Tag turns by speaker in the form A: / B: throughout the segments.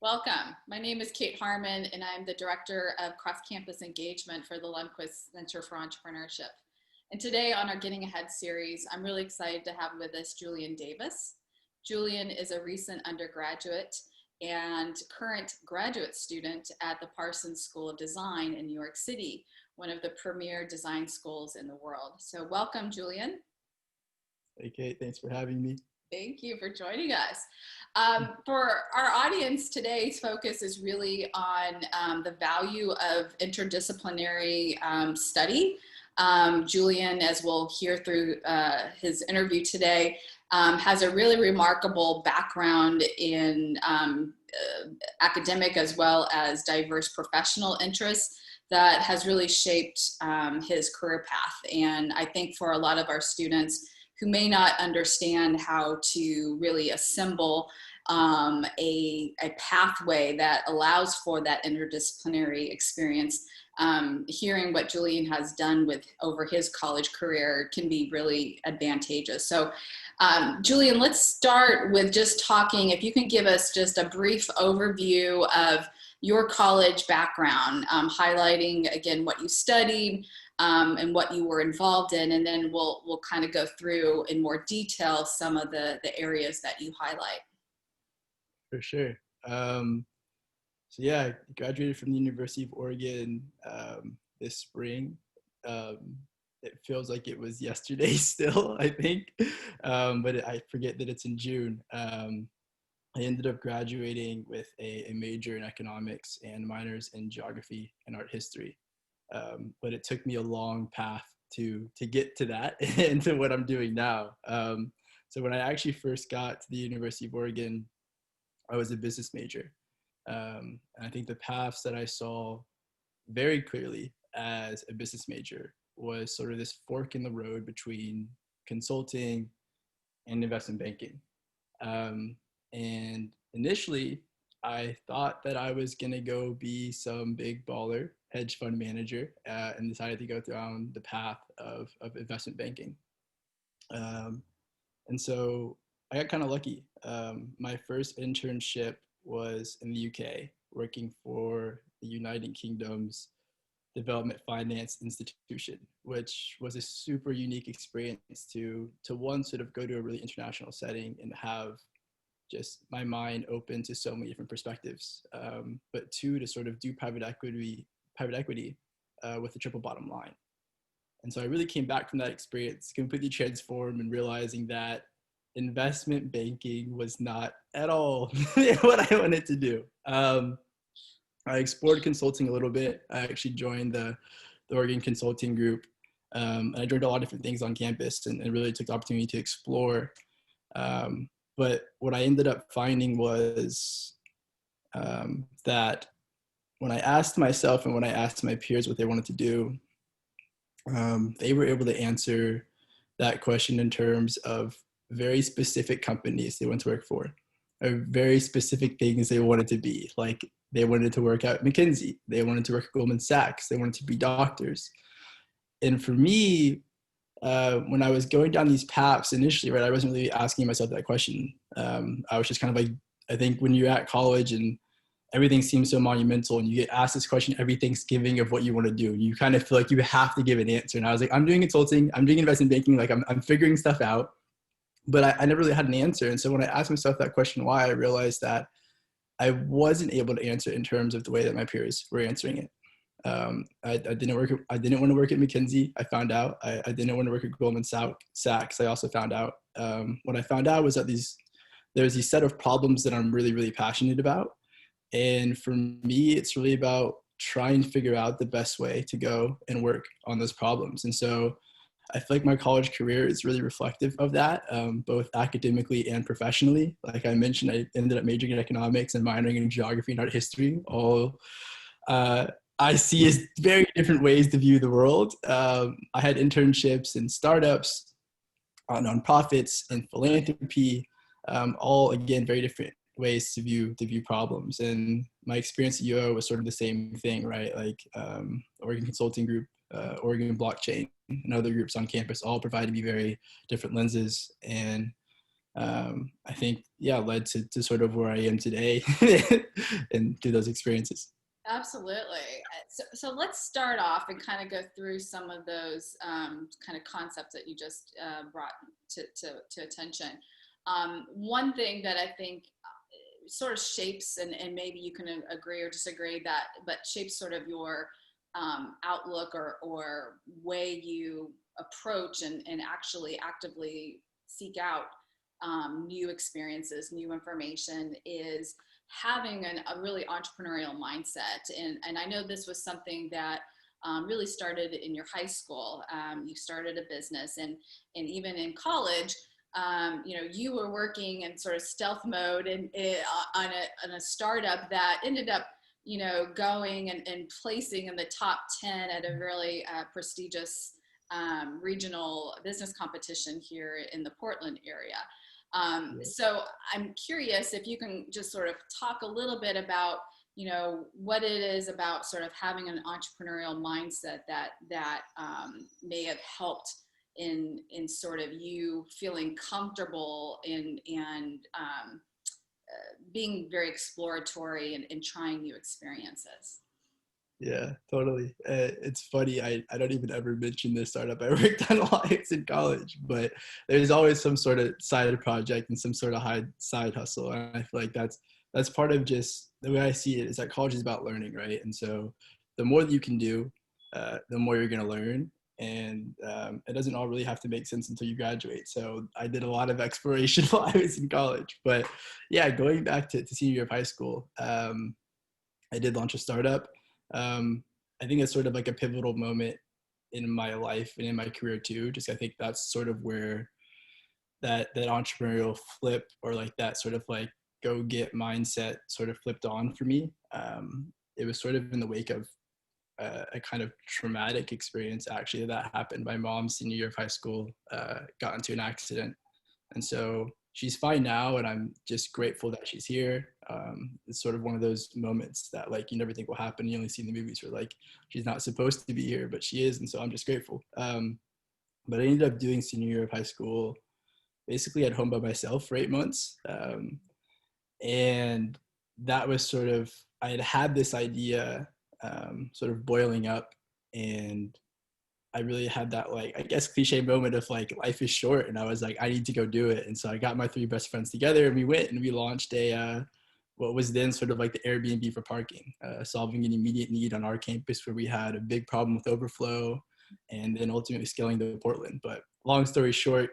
A: Welcome. My name is Kate Harmon, and I'm the Director of Cross-Campus Engagement for the Lundquist Center for Entrepreneurship. And today on our Getting Ahead series, I'm really excited to have with us Juliyen Davis. Juliyen is a recent undergraduate and current graduate student at the Parsons School of Design in New York City, one of the premier design schools in the world. So welcome, Juliyen.
B: Hey, Kate, thanks for having me.
A: Thank you for joining us. For our audience, today's focus is really on the value of interdisciplinary study. Juliyen, as we'll hear through his interview today, has a really remarkable background in academic as well as diverse professional interests that has really shaped his career path. And I think for a lot of our students who may not understand how to really assemble a pathway that allows for that interdisciplinary experience, hearing what Juliyen has done over his college career can be really advantageous. So Juliyen, let's start with just talking, if you can give us just a brief overview of your college background, highlighting again what you studied, and what you were involved in, and then we'll kind of go through in more detail some of the areas that you highlight.
B: For sure. So yeah, I graduated from the University of Oregon this spring. It feels like it was yesterday still, I think, but I forget that it's in June. I ended up graduating with a major in economics and minors in geography and art history. But it took me a long path to get to that and to what I'm doing now. So when I actually first got to the University of Oregon, I was a business major. And I think the paths that I saw very clearly as a business major was sort of this fork in the road between consulting and investment banking. And initially, I thought that I was going to go be some big baller hedge fund manager and decided to go down the path of investment banking. And so I got kind of lucky. My first internship was in the UK, working for the United Kingdom's Development Finance Institution, which was a super unique experience to one, sort of go to a really international setting and have just my mind open to so many different perspectives, but two, to sort of do private equity with a triple bottom line. And so I really came back from that experience completely transformed and realizing that investment banking was not at all what I wanted to do. I explored consulting a little bit. I actually joined the Oregon Consulting Group. And I joined a lot of different things on campus and really took the opportunity to explore. But what I ended up finding was that when I asked myself and when I asked my peers what they wanted to do, they were able to answer that question in terms of very specific companies they went to work for, or very specific things they wanted to be. Like they wanted to work at McKinsey, they wanted to work at Goldman Sachs, they wanted to be doctors. And for me, when I was going down these paths initially, right, I wasn't really asking myself that question. I was just kind of like, I think when you're at college and everything seems so monumental and you get asked this question every Thanksgiving of what you want to do, you kind of feel like you have to give an answer. And I was like, I'm doing consulting, I'm doing investment banking, like I'm figuring stuff out, but I never really had an answer. And so when I asked myself that question, why, I realized that I wasn't able to answer it in terms of the way that my peers were answering it. I didn't want to work at McKinsey. I found out. I didn't want to work at Goldman Sachs. I also found out. What I found out was that there's these set of problems that I'm really, really passionate about. And for me, it's really about trying to figure out the best way to go and work on those problems. And so I feel like my college career is really reflective of that, both academically and professionally. Like I mentioned, I ended up majoring in economics and minoring in geography and art history, all I see as very different ways to view the world. I had internships in startups, nonprofits, and philanthropy, all again very different ways to view problems. And my experience at UO was sort of the same thing, right? Like Oregon Consulting Group, Oregon Blockchain, and other groups on campus all provided me very different lenses. And I think, yeah, led to sort of where I am today and through those experiences.
A: Absolutely. So let's start off and kind of go through some of those kind of concepts that you just brought to attention. One thing that I think sort of shapes, and maybe you can agree or disagree that, but shapes sort of your outlook or way you approach and actually actively seek out new experiences, new information, is having a really entrepreneurial mindset. And I know this was something that really started in your high school. You started a business, and even in college, you were working in sort of stealth mode and on a startup that ended up, going and placing in the top 10 at a really prestigious regional business competition here in the Portland area. So I'm curious if you can just sort of talk a little bit about, what it is about sort of having an entrepreneurial mindset that may have helped in sort of you feeling comfortable and being very exploratory and trying new experiences.
B: Yeah, totally. It's funny. I don't even ever mention this startup I worked on while I was in college, but there's always some sort of side project and some sort of side hustle. And I feel like that's part of just the way I see it, is that college is about learning, right? And so the more that you can do, the more you're going to learn. And it doesn't all really have to make sense until you graduate. So I did a lot of exploration while I was in college. But yeah, going back to senior year of high school, I did launch a startup. I think it's sort of like a pivotal moment in my life and in my career too. Just I think that's sort of where that entrepreneurial flip, or like that sort of like go get mindset sort of flipped on for me. It was sort of in the wake of a kind of traumatic experience actually that happened. My mom, senior year of high school, got into an accident, and so she's fine now, and I'm just grateful that she's here. It's sort of one of those moments that like you never think will happen. You only see in the movies where like she's not supposed to be here, but she is, and so I'm just grateful. But I ended up doing senior year of high school basically at home by myself for 8 months, and that was sort of, I had this idea sort of boiling up, and I really had that, like, I guess cliche moment of like, life is short. And I was like, I need to go do it. And so I got my 3 best friends together and we went and we launched what was then sort of like the Airbnb for parking, solving an immediate need on our campus where we had a big problem with overflow, and then ultimately scaling to Portland. But long story short,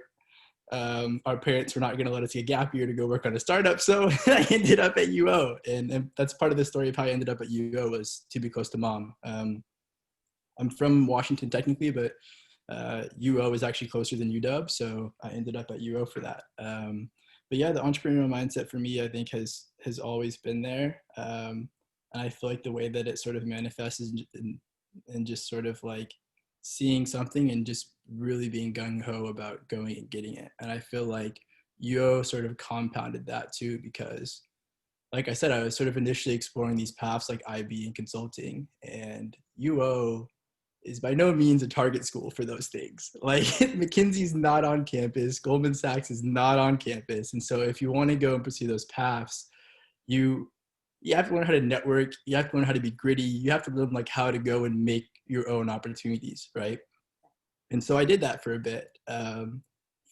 B: our parents were not going to let us get a gap year to go work on a startup. So I ended up at UO. And that's part of the story of how I ended up at UO, was to be close to mom. I'm from Washington technically, but UO is actually closer than UW, so I ended up at UO for that. But yeah, the entrepreneurial mindset for me, I think, has always been there, and I feel like the way that it sort of manifests is in just sort of like seeing something and just really being gung-ho about going and getting it. And I feel like UO sort of compounded that too, because like I said, I was sort of initially exploring these paths like IB and consulting, and UO is by no means a target school for those things. Like McKinsey's not on campus, Goldman Sachs is not on campus. And so if you want to go and pursue those paths, you have to learn how to network, you have to learn how to be gritty, you have to learn like how to go and make your own opportunities, right? And so I did that for a bit,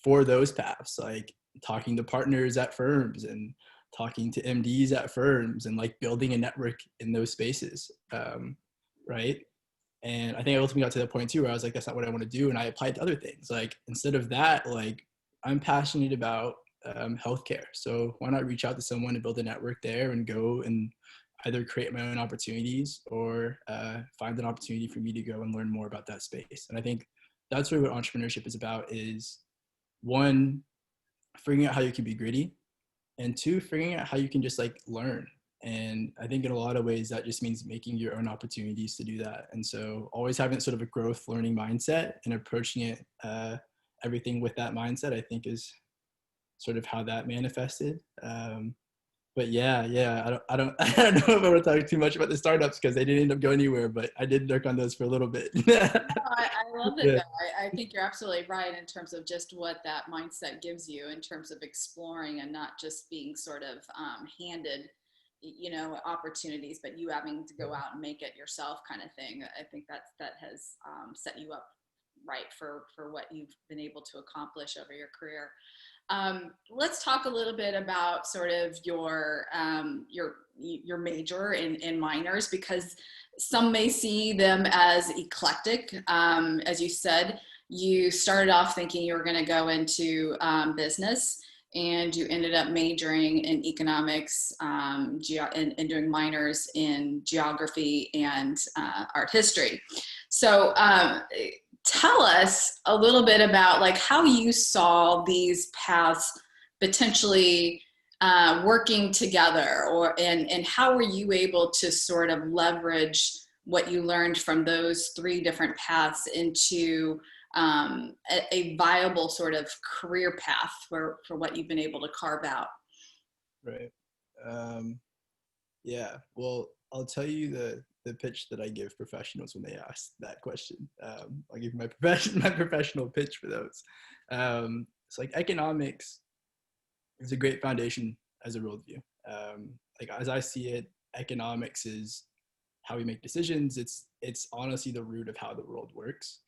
B: for those paths, like talking to partners at firms and talking to MDs at firms and like building a network in those spaces, right? And I think I ultimately got to that point too, where I was like, that's not what I want to do. And I applied to other things. Like, instead of that, like, I'm passionate about healthcare. So why not reach out to someone and build a network there and go and either create my own opportunities or find an opportunity for me to go and learn more about that space. And I think that's really what entrepreneurship is about, is 1, figuring out how you can be gritty, and 2, figuring out how you can just like learn. And I think in a lot of ways that just means making your own opportunities to do that. And so always having sort of a growth learning mindset and approaching it, everything with that mindset, I think is sort of how that manifested. but yeah, I don't I don't know if I want to talk too much about the startups because they didn't end up going anywhere, but I did work on those for a little bit.
A: No, I love it
B: Yeah.
A: though. I think you're absolutely right in terms of just what that mindset gives you in terms of exploring and not just being sort of handed, opportunities, but you having to go out and make it yourself kind of thing. I think that has set you up right for what you've been able to accomplish over your career. Let's talk a little bit about sort of your major and minors, because some may see them as eclectic. As you said, you started off thinking you were going to go into business, and you ended up majoring in economics and doing minors in geography and art history. So tell us a little bit about like how you saw these paths potentially working together, and how were you able to sort of leverage what you learned from those three different paths into a viable sort of career path for what you've been able to carve out?
B: Right. Yeah. Well, I'll tell you the pitch that I give professionals when they ask that question. I'll give you my professional pitch for those. It's like economics is a great foundation as a worldview. Like as I see it, economics is how we make decisions. It's honestly the root of how the world works.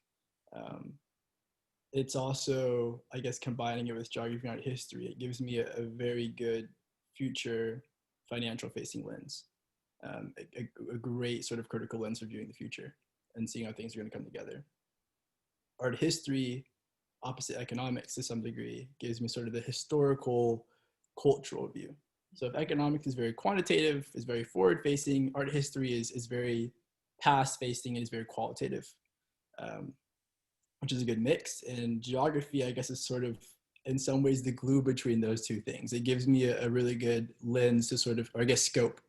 B: It's also, I guess, combining it with geography and art history, it gives me a very good future financial facing lens, a great sort of critical lens for viewing the future and seeing how things are going to come together. Art history, opposite economics to some degree, gives me sort of the historical, cultural view. So if economics is very quantitative, is very forward facing, art history is very past facing and is very qualitative. Which is a good mix. And geography, I guess, is sort of in some ways the glue between those two things. It gives me a really good lens to sort of, or I guess, scope.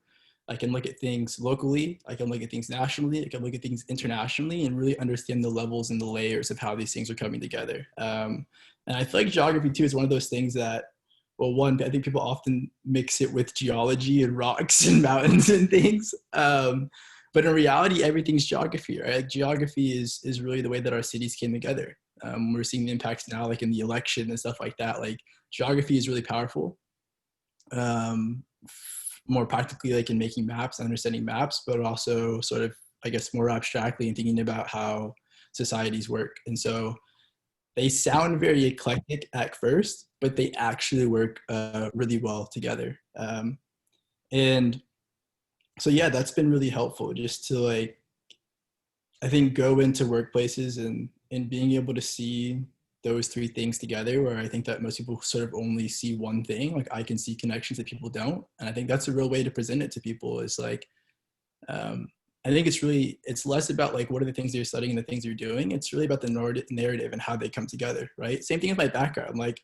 B: I can look at things locally, I can look at things nationally, I can look at things internationally, and really understand the levels and the layers of how these things are coming together. And I feel like geography too is one of those things that, well, one, I think people often mix it with geology and rocks and mountains and things. But in reality, everything's geography, right? Like geography is really the way that our cities came together. We're seeing the impacts now, like in the election and stuff like that. Like geography is really powerful. More practically, like in making maps, understanding maps, but also sort of, I guess, more abstractly and thinking about how societies work. And so they sound very eclectic at first, but they actually work really well together. And so yeah, that's been really helpful just to like, I think go into workplaces and being able to see those three things together, where I think that most people sort of only see one thing. Like I can see connections that people don't. And I think that's a real way to present it to people is like, I think it's less about like, what are the things that you're studying and the things you're doing. It's really about the narrative and how they come together. Right. Same thing with my background. Like,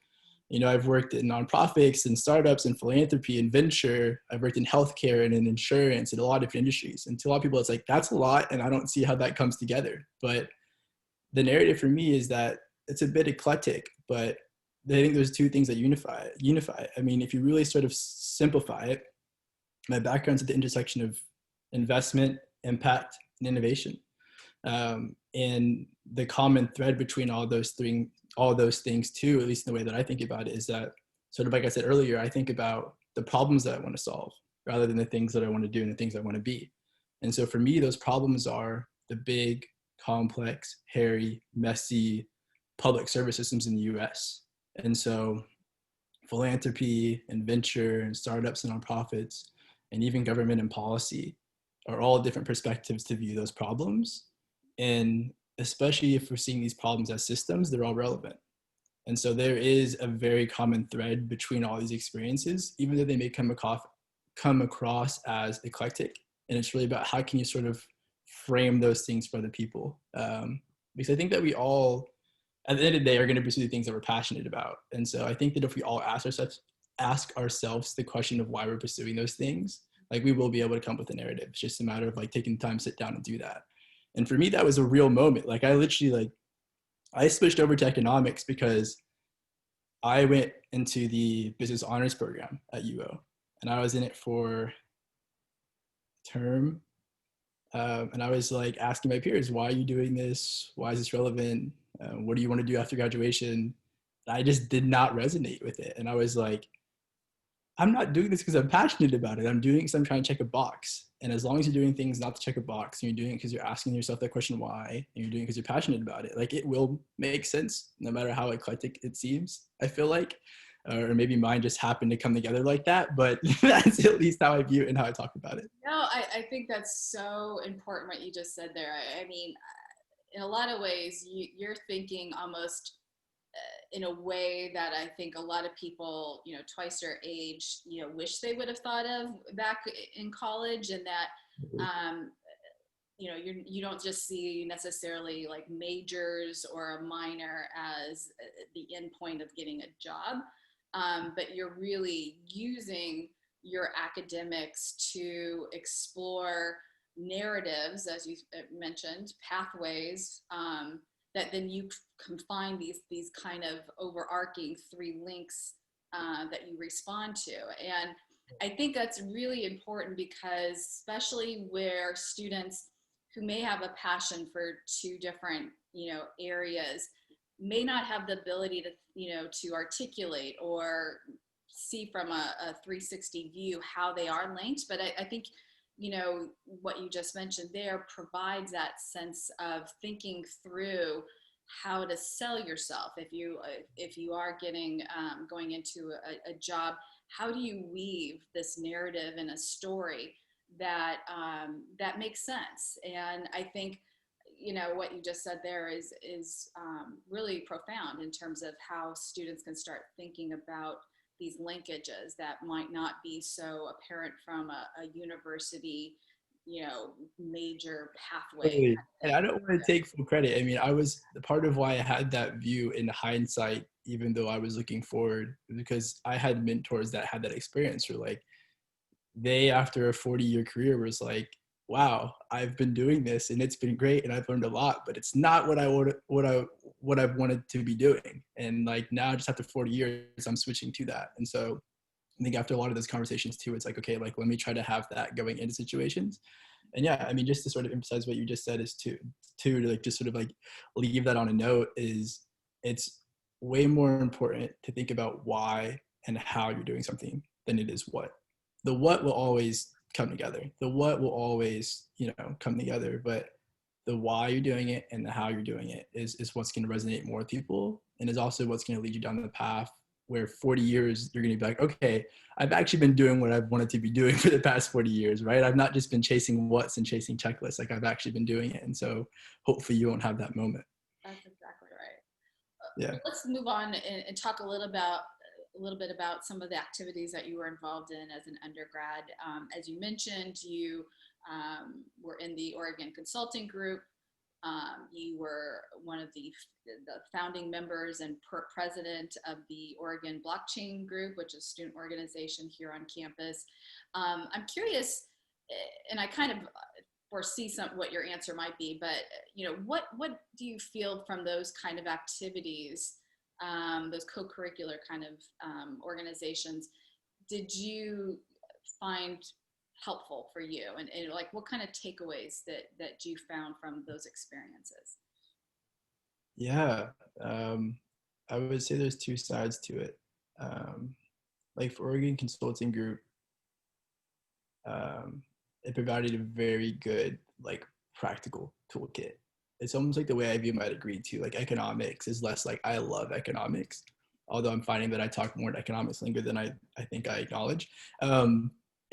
B: I've worked in nonprofits and startups and philanthropy and venture. I've worked in healthcare and in insurance and a lot of different industries. And to a lot of people, it's like, that's a lot. And I don't see how that comes together. But the narrative for me is that it's a bit eclectic, but I think there's two things that unify. I mean, if you really sort of simplify it, my background's at the intersection of investment, impact, and innovation. And the common thread between all those things too, at least in the way that I think about it, is that sort of like I said earlier, I think about the problems that I want to solve rather than the things that I want to do and the things I want to be. And so for me, those problems are the big, complex, hairy, messy public service systems in the US. And so philanthropy and venture and startups and nonprofits and even government and policy are all different perspectives to view those problems. And especially if we're seeing these problems as systems, they're all relevant. And so there is a very common thread between all these experiences, even though they may come across as eclectic. And it's really about how can you sort of frame those things for other people. Because I think that we all, at the end of the day, are going to pursue the things that we're passionate about. And so I think that if we all ask ourselves the question of why we're pursuing those things, like we will be able to come up with a narrative. It's just a matter of like taking the time to sit down and do that. And for me, that was a real moment. Like I literally I switched over to economics because I went into the business honors program at UO. and I was in it for a term. And I was like asking my peers, why are you doing this? Why is this relevant? What do you want to do after graduation? And I just did not resonate with it. And I was like, I'm not doing this because I'm passionate about it. I'm doing it because I'm trying to check a box. And as long as you're doing things not to check a box, and you're doing it because you're asking yourself that question why, and you're doing it because you're passionate about it, like it will make sense no matter how eclectic it seems, I feel like. Or maybe mine just happened to come together like that, but that's at least how I view it and how I talk about it.
A: No, I think that's so important what you just said there. I mean, in a lot of ways, you're thinking almost in a way that I think a lot of people, you know, twice their age, you know, wish they would have thought of back in college, and that, you know, you don't just see necessarily like majors or a minor as the end point of getting a job, but you're really using your academics to explore narratives, as you mentioned, pathways, that then you can find these kind of overarching three links that you respond to. And I think that's really important because especially where students who may have a passion for two different, you know, areas may not have the ability to, you know, to articulate or see from a 360 view how they are linked. But I think, you know, what you just mentioned there provides that sense of thinking through how to sell yourself. If you are getting going into a job, how do you weave this narrative in a story that that makes sense? And I think, you know, what you just said there is really profound in terms of how students can start thinking about these linkages that might not be so apparent from a university, you know, major pathway.
B: Totally. And I don't want to take full credit. I mean, I was the part of why I had that view in hindsight, even though I was looking forward, because I had mentors that had that experience, or like they, after a 40-year career, was like, wow, I've been doing this and it's been great and I've learned a lot, but it's not what I've wanted to be doing. And like now, just after 40 years, I'm switching to that. And so I think after a lot of those conversations too, it's like, okay, like let me try to have that going into situations. And yeah, I mean, just to sort of emphasize what you just said is to like just sort of like leave that on a note, is it's way more important to think about why and how you're doing something than it is what. The what will always come together. The what will always, you know, come together, but the why you're doing it and the how you're doing it is what's going to resonate more with people, and is also what's going to lead you down the path where 40 years you're going to be like, okay, I've actually been doing what I've wanted to be doing for the past 40 years, right? I've not just been chasing what's and chasing checklists. Like I've actually been doing it. And so hopefully you won't have that moment.
A: That's exactly right.
B: Yeah.
A: Let's move on and talk a little bit about some of the activities that you were involved in as an undergrad. As you mentioned, you were in the Oregon Consulting Group. You were one of the founding members and president of the Oregon Blockchain Group, which is a student organization here on campus. I'm curious, and I kind of foresee what your answer might be, but you know, what do you feel from those kind of activities, those co-curricular kind of organizations, did you find helpful for you, and like what kind of takeaways that you found from those experiences?
B: Yeah. I would say there's two sides to it. Like for Oregon Consulting Group, it provided a very good like practical toolkit. It's almost like the way I view my degree too. Like economics is less like I love economics, although I'm finding that I talk more in economics lingo than I think I acknowledge.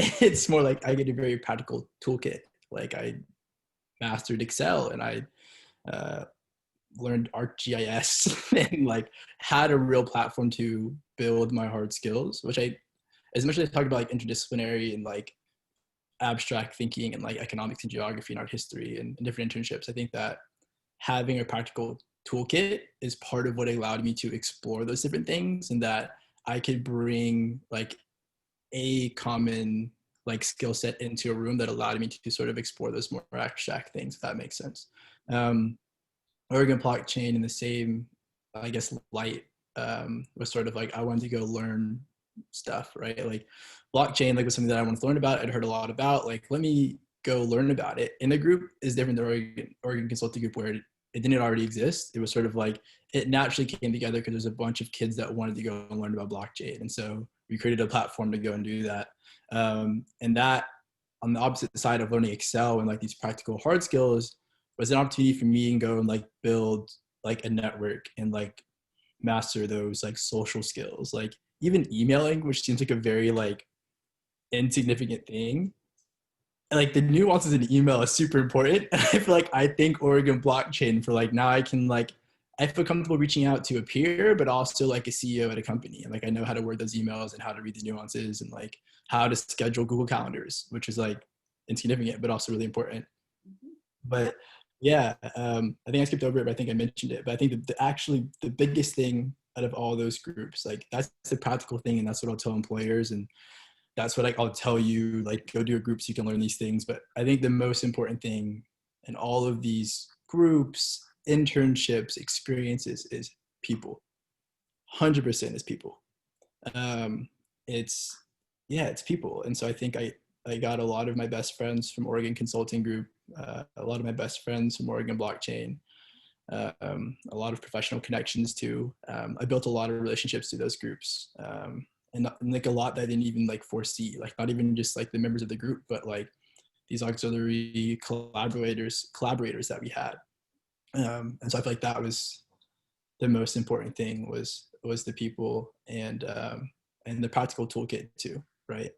B: It's more like I get a very practical toolkit. Like I mastered Excel and I learned ArcGIS and like had a real platform to build my hard skills, which as much as I talked about like interdisciplinary and like abstract thinking and like economics and geography and art history and different internships, I think that having a practical toolkit is part of what allowed me to explore those different things, and that I could bring like a common like skill set into a room that allowed me to sort of explore those more abstract things, if that makes sense. Oregon blockchain in the same, I guess, light was sort of like I wanted to go learn stuff, right? Like blockchain, like was something that I wanted to learn about. I'd heard a lot about, like, let me go learn about it. And the group is different than Oregon Consulting Group, where it didn't already exist. It was sort of like, it naturally came together because there's a bunch of kids that wanted to go and learn about blockchain. And so we created a platform to go and do that. And that, on the opposite side of learning Excel and like these practical hard skills, was an opportunity for me and go and like build like a network and like master those like social skills, like even emailing, which seems like a very like insignificant thing. Like the nuances in email is super important. And I feel like I think Oregon blockchain for like, now I can like, I feel comfortable reaching out to a peer, but also like a CEO at a company. And like, I know how to word those emails and how to read the nuances and like how to schedule Google calendars, which is like insignificant, but also really important. But yeah, I think I skipped over it, but I think I mentioned it. But I think that actually the biggest thing out of all those groups, like that's the practical thing. And that's what I'll tell employers. And that's what I'll tell you, like go do a group so you can learn these things. But I think the most important thing in all of these groups, internships, experiences is people. 100% is people. Um, it's, yeah, it's people. And so I think I got a lot of my best friends from Oregon Consulting Group, a lot of my best friends from Oregon Blockchain, a lot of professional connections too. I built a lot of relationships through those groups. And like a lot that I didn't even like foresee, like not even just like the members of the group, but like these auxiliary collaborators that we had. And so I feel like that was the most important thing, was the people and the practical toolkit too, right?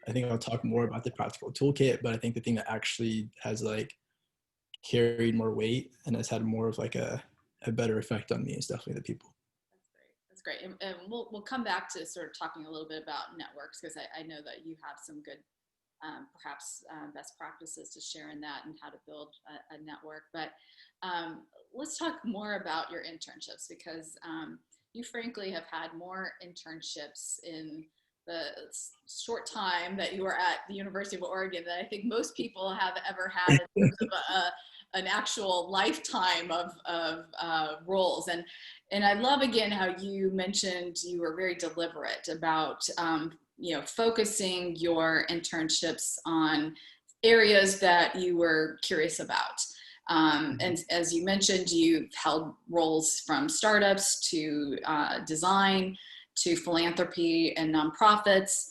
B: I think I'll talk more about the practical toolkit, but I think the thing that actually has like carried more weight and has had more of like a better effect on me is definitely the people.
A: That's great. And we'll come back to sort of talking a little bit about networks, because I know that you have some good, perhaps best practices to share in that and how to build a network. But let's talk more about your internships, because you frankly have had more internships in the short time that you were at the University of Oregon than I think most people have ever had in terms of an actual lifetime of roles. And I love again how you mentioned you were very deliberate about focusing your internships on areas that you were curious about. And as you mentioned, you've held roles from startups to design to philanthropy and nonprofits,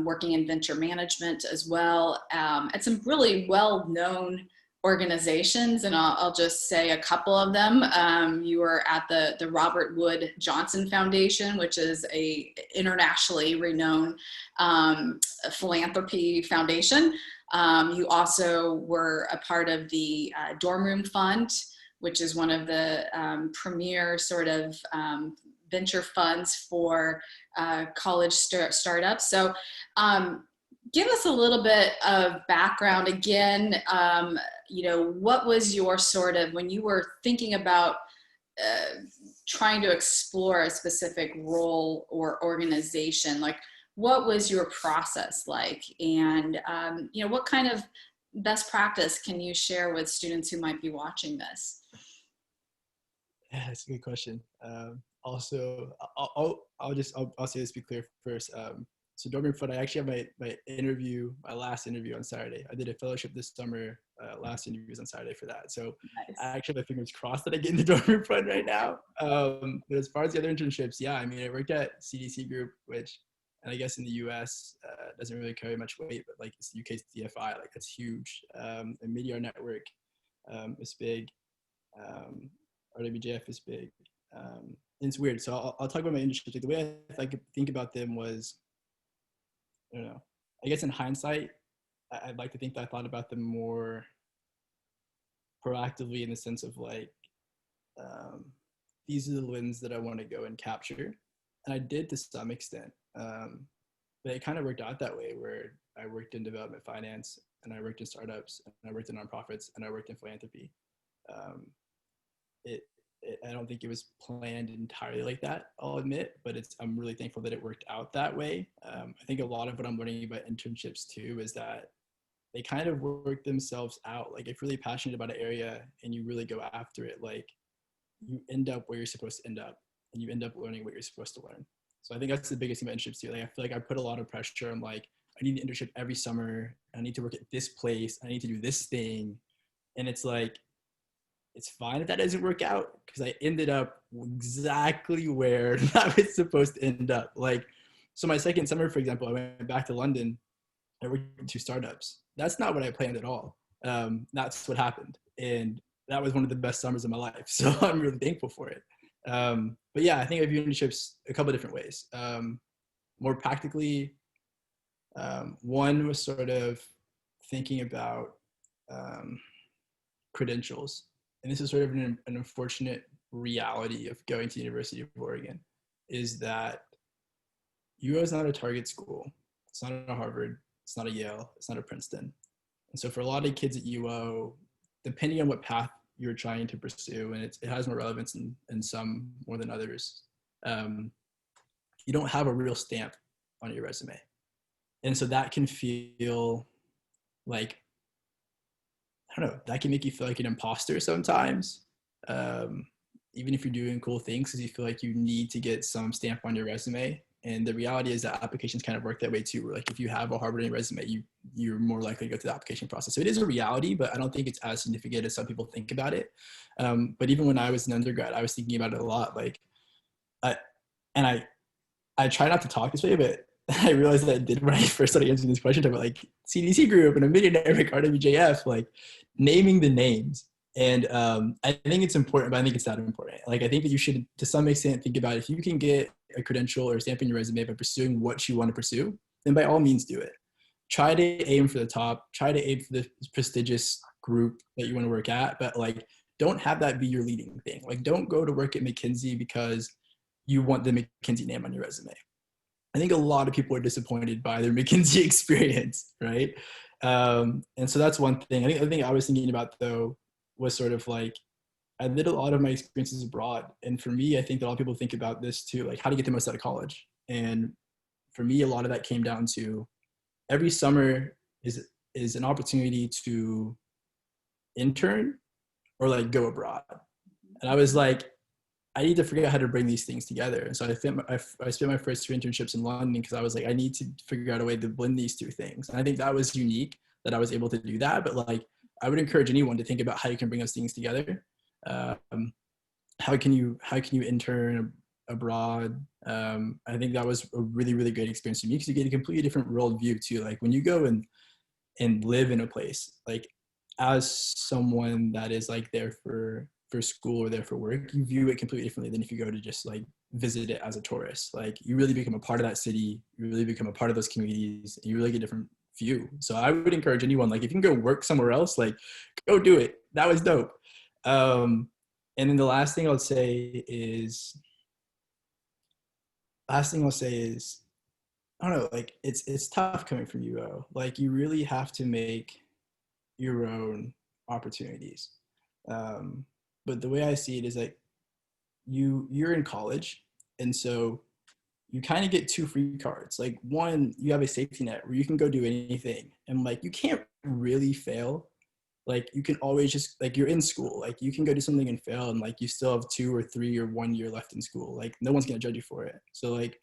A: working in venture management as well, at some really well-known organizations. And I'll just say a couple of them. You were at the Robert Wood Johnson Foundation, which is a internationally renowned philanthropy foundation. You also were a part of the Dorm Room Fund, which is one of the premier sort of venture funds for college startups. So give us a little bit of background again. What was your sort of, when you were thinking about trying to explore a specific role or organization, like what was your process like? And, what kind of best practice can you share with students who might be watching this?
B: Yeah, that's a good question. Also, I'll say this, be clear first. So Dorm Room Fund, I actually have my last interview on Saturday. I did a fellowship this summer. Last interview was on Saturday for that. So
A: Nice.
B: I actually have my fingers crossed that I get into Dorm Room Fund right now. But as far as the other internships, yeah, I mean, I worked at CDC Group, which, and I guess in the US, doesn't really carry much weight, but like it's the UK's DFI, like that's huge. And Meteor Network is big. RWJF is big. And it's weird. So I'll talk about my internships. Like the way I think about them was, I don't know, I guess in hindsight, I'd like to think that I thought about them more proactively, in the sense of like, these are the wins that I want to go and capture. And I did to some extent. But it kind of worked out that way, where I worked in development finance, and I worked in startups, and I worked in nonprofits, and I worked in philanthropy. I don't think it was planned entirely like that, I'll admit, but I'm really thankful that it worked out that way. I think a lot of what I'm learning about internships too is that they kind of work themselves out. Like if you're really passionate about an area and you really go after it, like you end up where you're supposed to end up, and you end up learning what you're supposed to learn. So I think that's the biggest thing about internships too. Like I feel like I put a lot of pressure. I'm like, I need an internship every summer. I need to work at this place. I need to do this thing. And it's like, it's fine if that doesn't work out, because I ended up exactly where I was supposed to end up. Like, so my second summer, for example, I went back to London. I worked in 2 startups. That's not what I planned at all. That's what happened. And that was one of the best summers of my life. So I'm really thankful for it. But yeah, I think I view internships a couple of different ways. More practically, one was sort of thinking about credentials. And this is sort of an unfortunate reality of going to the University of Oregon, is that UO is not a target school. It's not a Harvard. It's not a Yale. It's not a Princeton. And so for a lot of kids at UO, depending on what path you're trying to pursue, and it has more relevance in some more than others, you don't have a real stamp on your resume. And so that can feel like, I don't know, that can make you feel like an imposter sometimes. Even if you're doing cool things, because you feel like you need to get some stamp on your resume. And the reality is that applications kind of work that way too, where like if you have a Harvard on your resume, you're more likely to go through the application process. So it is a reality, but I don't think it's as significant as some people think about it. But even when I was an undergrad, I was thinking about it a lot. Like, I try not to talk this way, but I realized that I did when I first started answering this question about like CDC group and a millionaire like RWJF, like naming the names. And I think it's important, but I think it's not important. Like, I think that you should, to some extent, think about if you can get a credential or a stamp in your resume by pursuing what you want to pursue, then by all means do it. Try to aim for the top, try to aim for the prestigious group that you want to work at, but like, don't have that be your leading thing. Like, don't go to work at McKinsey because you want the McKinsey name on your resume. I think a lot of people are disappointed by their McKinsey experience, right? And so that's one thing. I think the thing I was thinking about though was sort of like, I did a lot of my experiences abroad. And for me, I think that a lot of people think about this too, like how to get the most out of college. And for me, a lot of that came down to every summer is an opportunity to intern or like go abroad. And I was like, I need to figure out how to bring these things together. And so I spent my first 2 internships in London because I was like, I need to figure out a way to blend these 2 things. And I think that was unique that I was able to do that. But like, I would encourage anyone to think about how you can bring those things together. How can you intern abroad? I think that was a really, really great experience for me because you get a completely different worldview too. Like when you go and live in a place, like as someone that is like there for school or there for work, you view it completely differently than if you go to just like visit it as a tourist. Like you really become a part of that city, you really become a part of those communities, and you really get a different view. So I would encourage anyone, like if you can go work somewhere else, like go do it. That was dope. And then the last thing I'll say is, I don't know, like it's tough coming from UO. Like you really have to make your own opportunities. But the way I see it is like you're in college, and so you kind of get 2 free cards. Like one, you have a safety net where you can go do anything, and like you can't really fail. Like you can always just, like you're in school, like you can go do something and fail, and like you still have 2 or 3 or 1 year left in school. Like no one's gonna judge you for it. So like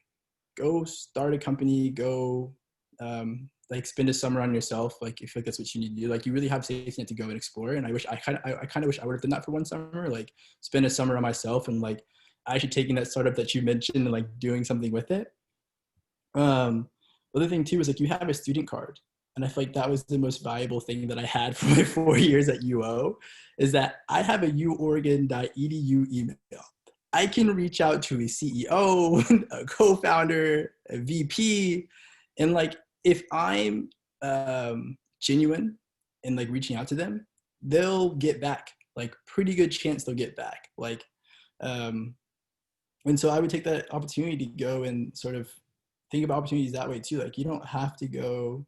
B: go start a company, go like spend a summer on yourself. Like if like that's what you need to do, like you really have safety net to go and explore. And I kind of wish I would have done that for one summer, like spend a summer on myself and like actually taking that startup that you mentioned and like doing something with it. The other thing too is like you have a student card. And I feel like that was the most valuable thing that I had for my 4 years at UO, is that I have a uoregon.edu email. I can reach out to a CEO, a co-founder, a VP, and like if I'm genuine in like reaching out to them, they'll get back. Like pretty good chance they'll get back. Like, and so I would take that opportunity to go and sort of think about opportunities that way too. Like you don't have to go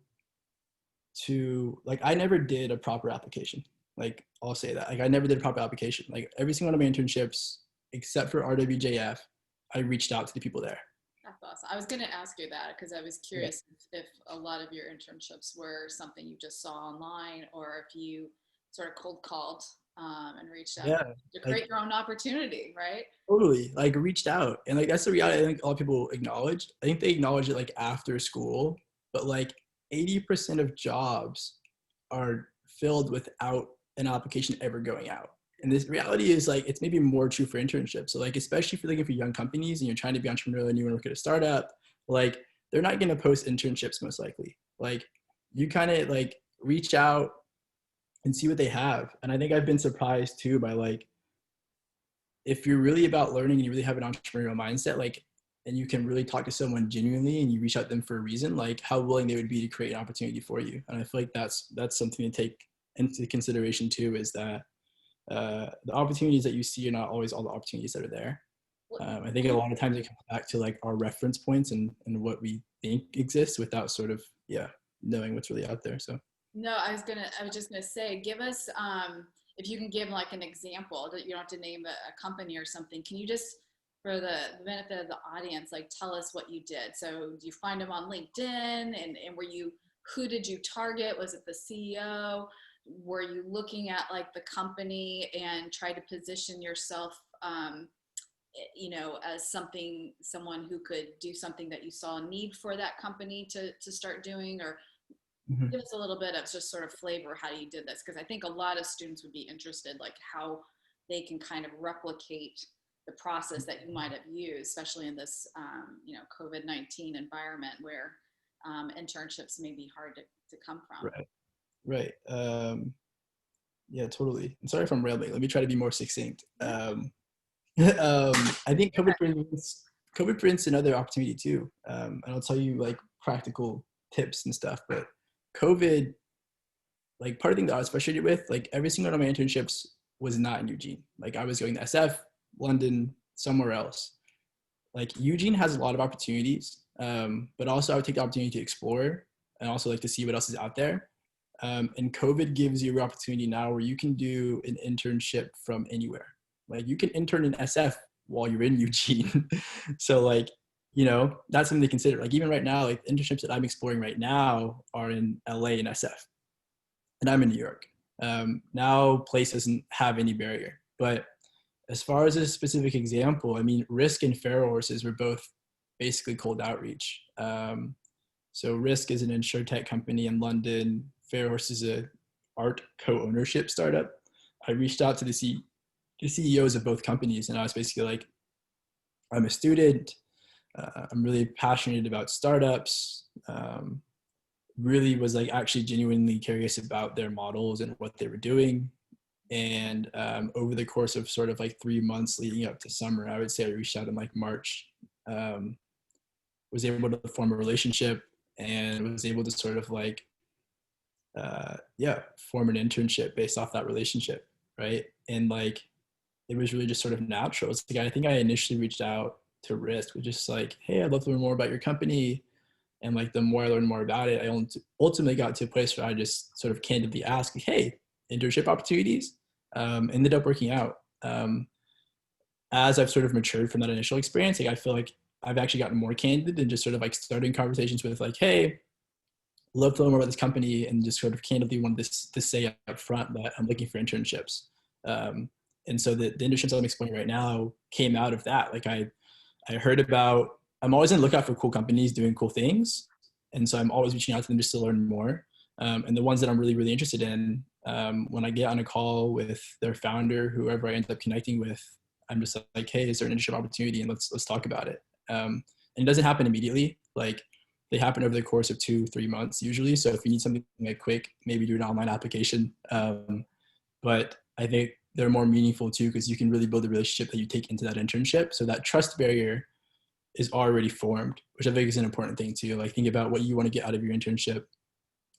B: to, like I never did a proper application. Like I'll say that. Like I never did a proper application. Like every single one of my internships, except for RWJF, I reached out to the people there.
A: That's awesome. I was going to ask you that because I was curious if a lot of your internships were something you just saw online or if you sort of cold called and reached out
B: Yeah,
A: to
B: like
A: create your own opportunity, right?
B: totally, like reached out, and like that's the reality. I think a lot of people acknowledge. I think they acknowledge it like after school, but like 80% of jobs are filled without an application ever going out. And this reality is like it's maybe more true for internships. So like especially if you're looking for young companies and you're trying to be entrepreneurial and you want to work at a startup, like they're not going to post internships most likely. Like you kind of like reach out and see what they have. And I think I've been surprised too by like if you're really about learning and you really have an entrepreneurial mindset, like and you can really talk to someone genuinely and you reach out to them for a reason, like how willing they would be to create an opportunity for you. And I feel like that's something to take into consideration too, is that the opportunities that you see are not always all the opportunities that are there. I think a lot of times it comes back to like our reference points and what we think exists without sort of, yeah, knowing what's really out there. So.
A: No, I was just gonna say, give us, if you can give like an example that you don't have to name a company or something. Can you just, for the benefit of the audience, like tell us what you did? So do you find them on LinkedIn and who did you target? Was it the CEO? Were you looking at like the company and try to position yourself, as someone who could do something that you saw a need for that company to start doing, or
B: Mhm.
A: give us a little bit of just sort of flavor how you did this, because I think a lot of students would be interested, like how they can kind of replicate the process that you might have used, especially in this COVID-19 environment where internships may be hard to come from.
B: Right. Right. Yeah, totally. I'm sorry if I'm rambling. Let me try to be more succinct. I think COVID presents another opportunity too. And I'll tell you like practical tips and stuff. But COVID, like part of the thing that I was frustrated with, like every single one of my internships was not in Eugene. Like I was going to SF, London, somewhere else. Like Eugene has a lot of opportunities, but also I would take the opportunity to explore and also like to see what else is out there. And COVID gives you an opportunity now where you can do an internship from anywhere. Like you can intern in SF while you're in Eugene. So like, that's something to consider. Like even right now, like internships that I'm exploring right now are in LA and SF, and I'm in New York. Now place doesn't have any barrier. But as far as a specific example, I mean, Risk and Fair Horses were both basically cold outreach. So Risk is an insurtech company in London. Fairhorse is a art co-ownership startup. I reached out to the CEOs of both companies, and I was basically like, I'm a student. I'm really passionate about startups. Really was like actually genuinely curious about their models and what they were doing. And over the course of sort of like 3 months leading up to summer, I would say I reached out in like March, was able to form a relationship and was able to sort of like form an internship based off that relationship, right? And like it was really just sort of natural. It's like I think I initially reached out to Risk, was just like, hey, I'd love to learn more about your company. And like the more I learned more about it, I ultimately got to a place where I just sort of candidly asked, hey, internship opportunities. Ended up working out. As I've sort of matured from that initial experience, like I feel like I've actually gotten more candid and just sort of like starting conversations with like, hey, love to learn more about this company, and just sort of candidly wanted to say up front that I'm looking for internships. And so the internships I'm exploring right now came out of that. Like I heard about, I'm always on the lookout for cool companies doing cool things. And so I'm always reaching out to them just to learn more. And the ones that I'm really, really interested in, when I get on a call with their founder, whoever I end up connecting with, I'm just like, hey, is there an internship opportunity? And let's talk about it. And it doesn't happen immediately. Like they happen over the course of 2-3 months usually. So if you need something like quick, maybe do an online application. But I think they're more meaningful too, because you can really build a relationship that you take into that internship. So that trust barrier is already formed, which I think is an important thing too. Like think about what you want to get out of your internship.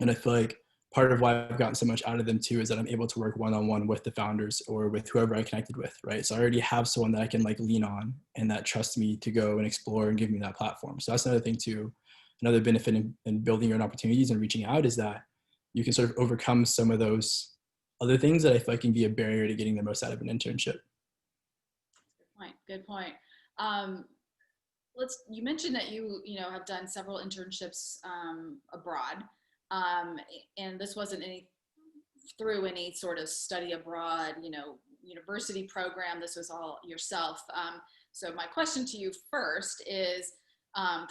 B: And I feel like part of why I've gotten so much out of them too is that I'm able to work one-on-one with the founders or with whoever I connected with, right? So I already have someone that I can like lean on and that trusts me to go and explore and give me that platform. So that's another thing too. Another benefit in building your own opportunities and reaching out is that you can sort of overcome some of those other things that I feel like can be a barrier to getting the most out of an internship.
A: Good point. Um, you mentioned that you have done several internships abroad, and this wasn't any through any sort of study abroad, university program. This was all yourself. So my question to you first is,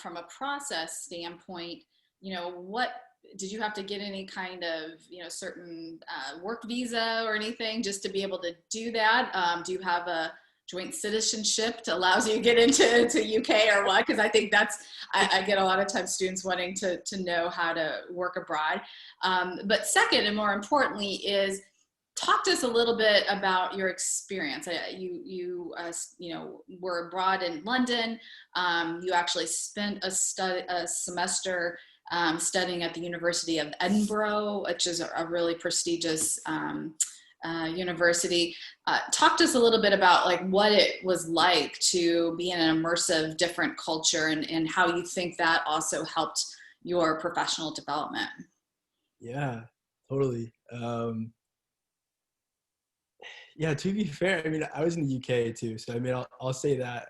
A: from a process standpoint, what did you have to get any kind of, certain work visa or anything just to be able to do that? Do you have a joint citizenship that allows you to get into UK or what? Because I think I get a lot of times students wanting to know how to work abroad. But second, and more importantly, is talk to us a little bit about your experience. You were abroad in London. You actually spent a semester studying at the University of Edinburgh, which is a really prestigious university. Talk to us a little bit about like what it was like to be in an immersive, different culture, and how you think that also helped your professional development.
B: Yeah, totally. Yeah, to be fair, I mean, I was in the UK too, so I mean, I'll say that,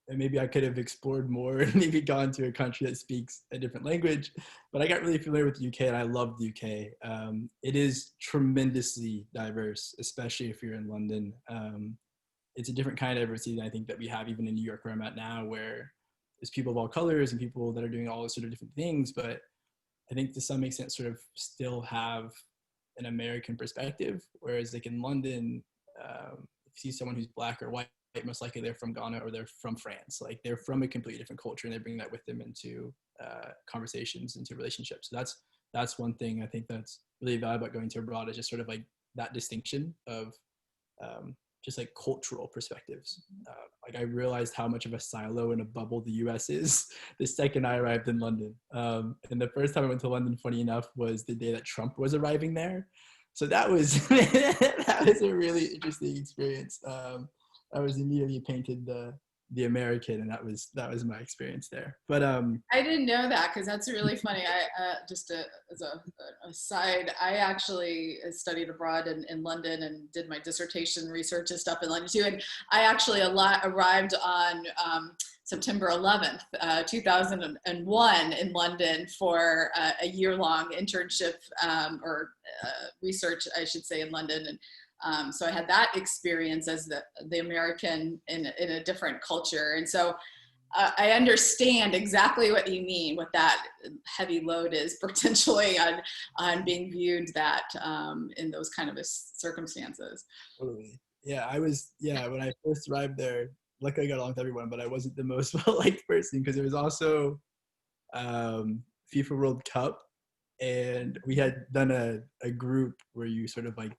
B: and maybe I could have explored more and maybe gone to a country that speaks a different language, but I got really familiar with the UK and I love the UK. It is tremendously diverse, especially if you're in London. It's a different kind of diversity than I think that we have even in New York where I'm at now, where there's people of all colors and people that are doing all those sort of different things, but I think to some extent sort of still have an American perspective, whereas like in London, if you see someone who's black or white, most likely they're from Ghana or they're from France. Like they're from a completely different culture and they bring that with them into conversations, into relationships. So that's one thing I think that's really valuable about going to abroad, is just sort of like that distinction of just like cultural perspectives. Like I realized how much of a silo and a bubble the US is the second I arrived in London. And the first time I went to London, funny enough, was the day that Trump was arriving there. So that was that was a really interesting experience. I was immediately painted the American, and that was my experience there. But
A: I didn't know that, because that's really funny. As a side, I actually studied abroad in London and did my dissertation research and stuff in London too. And I actually arrived on September 11th, 2001 in London for a year-long internship or research, I should say, in London. And so I had that experience as the American in a different culture. And so I understand exactly what you mean, what that heavy load is potentially on being viewed that in those kind of circumstances.
B: totally. Yeah, when I first arrived there, luckily I got along with everyone, but I wasn't the most well-liked person because it was also FIFA World Cup, and we had done a group where you sort of like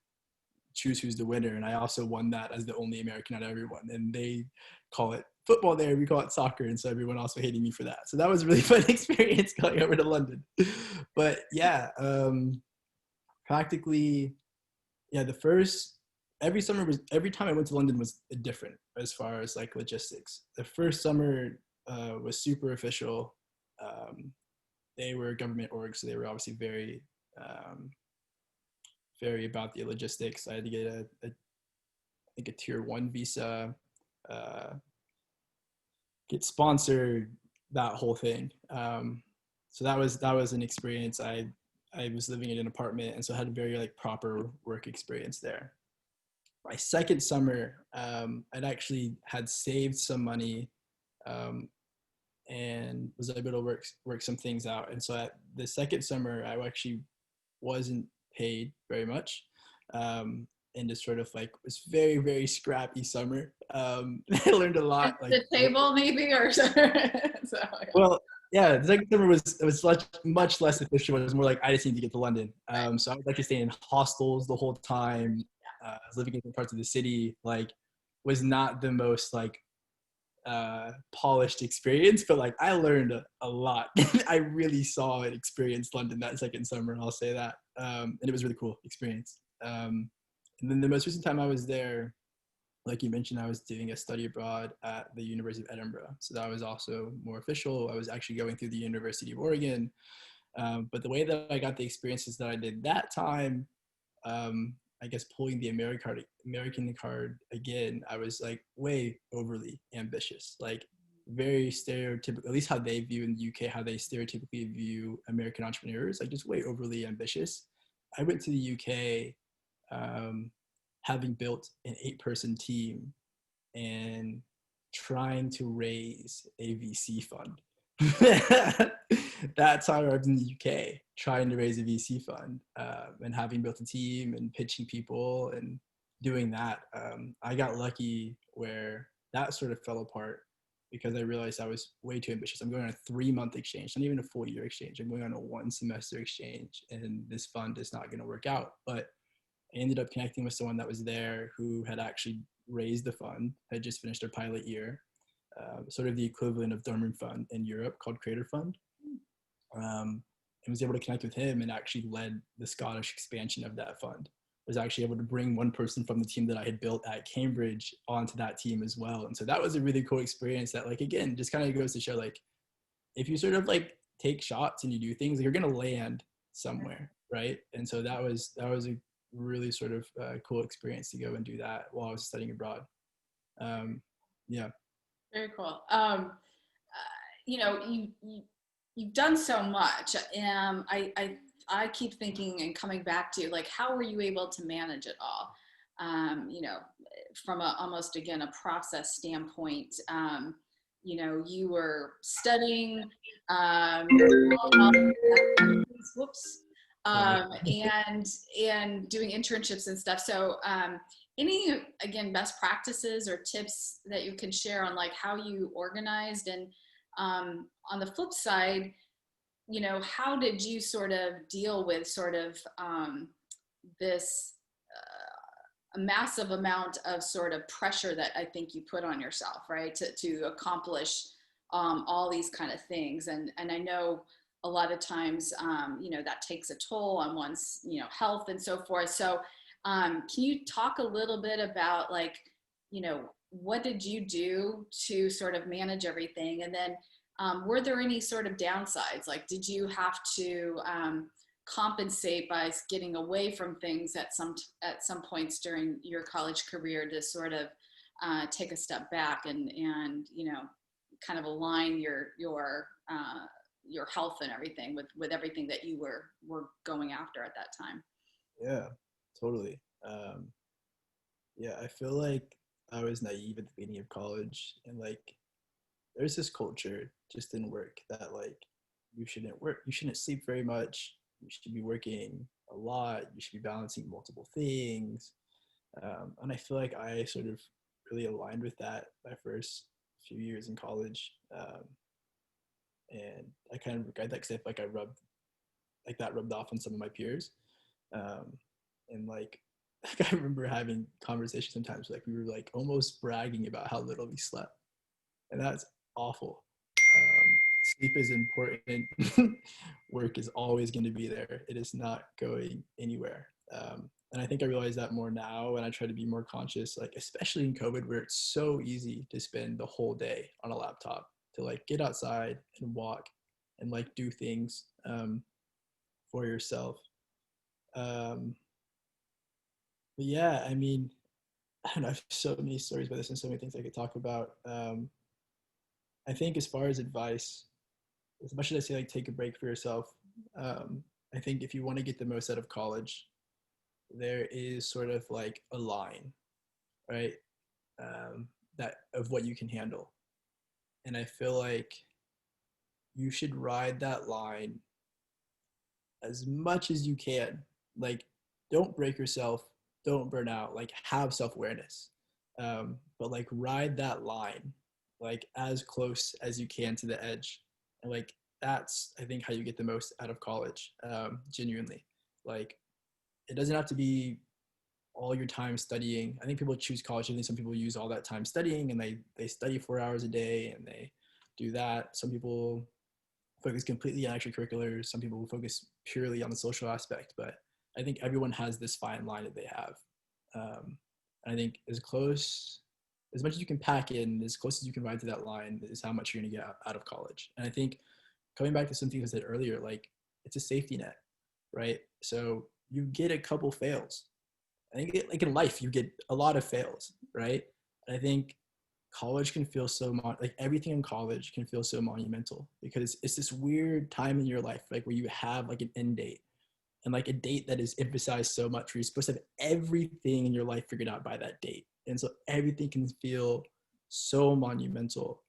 B: choose who's the winner, and I also won that as the only American out of everyone, and they call it football there, we call it soccer, and so everyone also hated me for that. So that was a really fun experience going over to London. But yeah, practically, yeah, every time I went to London was different as far as like logistics. The first summer was super official. They were government org, so they were obviously very very about the logistics. I had to get I think a tier 1 visa, get sponsored, that whole thing. So that was an experience. I was living in an apartment, and so I had a very like proper work experience there. My second summer, I'd actually had saved some money and was able to work some things out. And so at the second summer, I actually wasn't paid very much, and just sort of like was very, very scrappy summer. I learned a lot. Like
A: the table maybe, or so,
B: well, yeah, the second summer was much less official. It was more like I just need to get to London. So I was like staying in hostels the whole time. I was living in different parts of the city. Like, was not the most like polished experience, but like I learned a lot. I really saw and experienced London that second summer, I'll say that. And it was a really cool experience. And then the most recent time I was there, like you mentioned, I was doing a study abroad at the University of Edinburgh. So that was also more official. I was actually going through the University of Oregon. But the way that I got the experiences that I did that time, I guess pulling the American card again, I was like way overly ambitious, like very stereotypical, at least how they view in the UK, how they stereotypically view American entrepreneurs, like just way overly ambitious. I went to the UK, having built an 8-person team and trying to raise a VC fund. That time I was in the UK trying to raise a VC fund, and having built a team and pitching people and doing that. I got lucky where that sort of fell apart because I realized I was way too ambitious. I'm going on a 3-month exchange, not even a full year exchange. I'm going on a 1-semester exchange, and this fund is not going to work out. But I ended up connecting with someone that was there who had actually raised the fund, had just finished their pilot year, sort of the equivalent of Dorman Fund in Europe called Creator Fund. And was able to connect with him and actually led the Scottish expansion of that fund. Was actually able to bring one person from the team that I had built at Cambridge onto that team as well. And so that was a really cool experience that, like, again, just kind of goes to show, like, if you sort of like take shots and you do things, you're going to land somewhere, right? And so that was a really sort of cool experience to go and do that while I was studying abroad. Yeah.
A: Very cool. You know, you've done so much. I keep thinking and coming back to, like, how were you able to manage it all? You know, from almost, again, a process standpoint. You know, you were studying, whoops, and doing internships and stuff. So, any, again, best practices or tips that you can share on, like, how you organized? And on the flip side, you know, how did you sort of deal with sort of this a massive amount of sort of pressure that I think you put on yourself, right, to accomplish all these kind of things? And I know a lot of times, you know, that takes a toll on one's, you know, health and so forth. So can you talk a little bit about, like, you know, what did you do to sort of manage everything? And then were there any sort of downsides? Like, did you have to compensate by getting away from things at some points during your college career to sort of take a step back and you know, kind of align your health and everything with everything that you were going after at that time?
B: Yeah, totally. Yeah, I feel like I was naive at the beginning of college, and like there's this culture just in work that, like, you shouldn't sleep very much, you should be working a lot, you should be balancing multiple things. And I feel like I sort of really aligned with that my first few years in college. And I kind of regret that because I feel like that rubbed off on some of my peers. And like I remember having conversations sometimes, like we were like almost bragging about how little we slept, and that's awful. Sleep is important. Work is always going to be there. It is not going anywhere. And I think I realize that more now, and I try to be more conscious, like especially in COVID, where it's so easy to spend the whole day on a laptop, to like get outside and walk and like do things for yourself. Um, but yeah, I mean, I don't know, I have so many stories about this and so many things I could talk about. I think as far as advice, as much as I say, like, take a break for yourself, I think if you want to get the most out of college, there is sort of like a line, right? That of what you can handle. And I feel like you should ride that line as much as you can. Like, don't break yourself, don't burn out, like have self-awareness. But like ride that line like as close as you can to the edge. And like that's, I think, how you get the most out of college. Genuinely. Like, it doesn't have to be all your time studying. I think people choose college. I think some people use all that time studying and they study 4 hours a day and they do that. Some people focus completely on extracurriculars. Some people will focus purely on the social aspect, but I think everyone has this fine line that they have. I think as much as you can pack in, as close as you can ride to that line is how much you're going to get out of college. And I think coming back to something I said earlier, like it's a safety net, right? So you get a couple fails. I think like in life, you get a lot of fails, right? And I think college can feel like everything in college can feel so monumental because it's this weird time in your life, like where you have like an end date and like a date that is emphasized so much where you're supposed to have everything in your life figured out by that date. And so everything can feel so monumental.